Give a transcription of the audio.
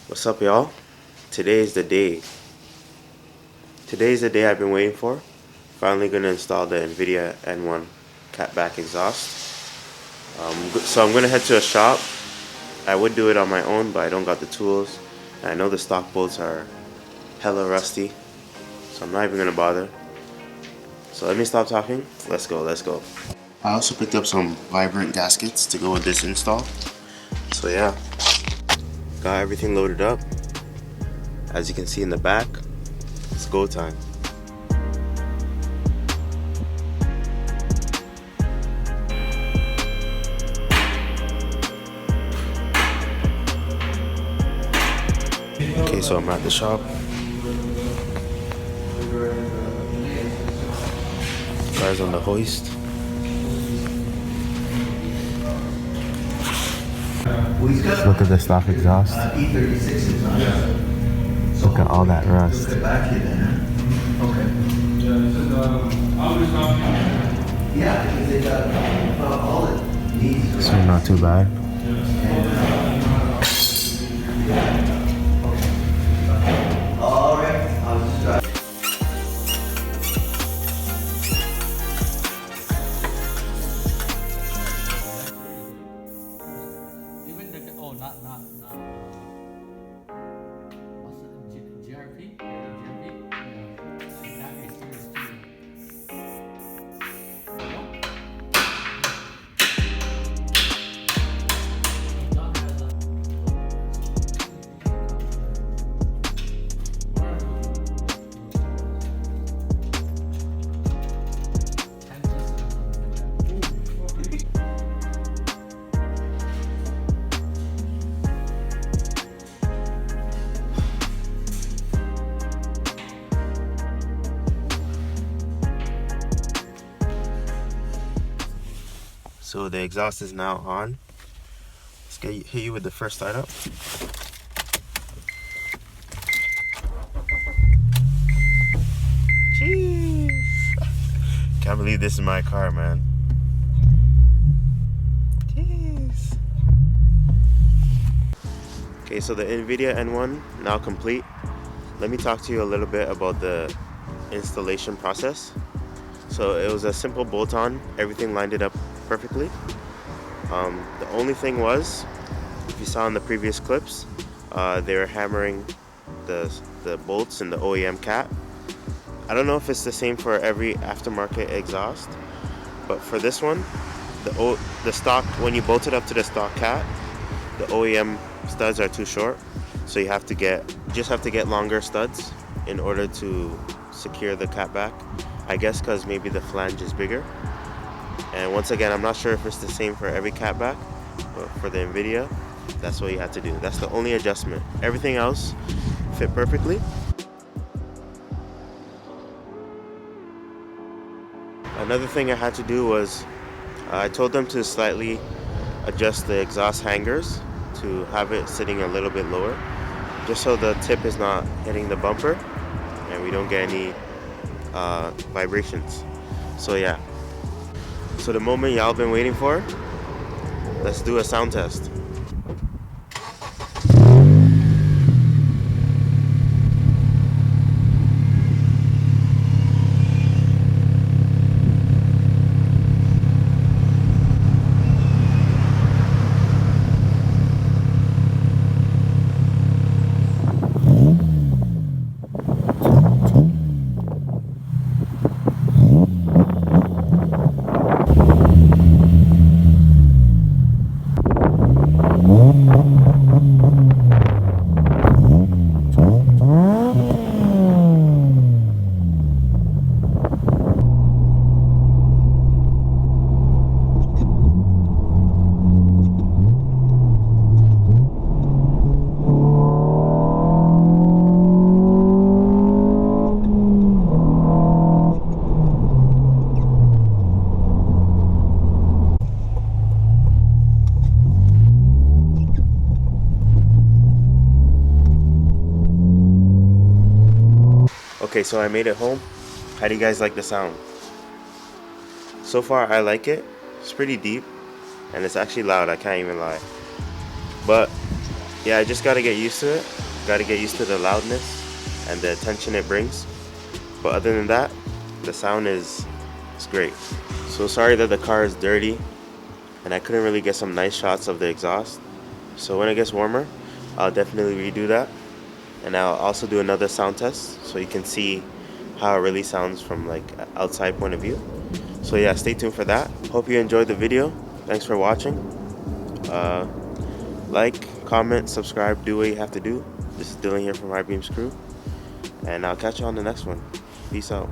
What's up, y'all? Today's the day. Today's the day I've been waiting for. Finally gonna install the Invidia N1 Catback exhaust. So I'm gonna head to a shop. I would do it on my own, but I don't got the tools. And I know the stock bolts are hella rusty, so I'm not even gonna bother. So let me stop talking. Let's go, let's go. I also picked up some vibrant gaskets to go with this install. So yeah, got everything loaded up. As you can see in the back, it's go time. Okay, so I'm at the shop. Cars on the hoist. Just look at the stock exhaust. Look at all that rust. So not too bad. So the exhaust is now on. Let's hit you with the first start up. Jeez. Can't believe this is my car, man. Jeez. Okay, so the Invidia N1 now complete. Let me talk to you a little bit about the installation process. So it was a simple bolt-on, everything lined it up perfectly. The only thing was, if you saw in the previous clips, they were hammering the bolts in the OEM cat. I don't know if it's the same for every aftermarket exhaust, but for this one, the stock, when you bolt it up to the stock cat, the OEM studs are too short, so you just have to get longer studs in order to secure the catback. I guess because maybe the flange is bigger. And once again, I'm not sure if it's the same for every catback, but for the Invidia, that's what you have to do. That's the only adjustment. Everything else fit perfectly. Another thing I had to do was I told them to slightly adjust the exhaust hangers to have it sitting a little bit lower, just so the tip is not hitting the bumper and we don't get any vibrations. So yeah, so the moment y'all been waiting for, let's do a sound test. Okay, so I made it home. How do you guys like the sound? So far, I like it. It's pretty deep, and it's actually loud, I can't even lie. But yeah, I just gotta get used to it. Gotta get used to the loudness and the attention it brings. But other than that, the sound is it's great. So sorry that the car is dirty and I couldn't really get some nice shots of the exhaust. So when it gets warmer, I'll definitely redo that. And I'll also do another sound test so you can see how it really sounds from like outside point of view. So yeah, stay tuned for that. Hope you enjoyed the video. Thanks for watching. Uh, like, comment, subscribe, do what you have to do. This is Dylan here from iBeams Crew, and I'll catch you on the next one. Peace out.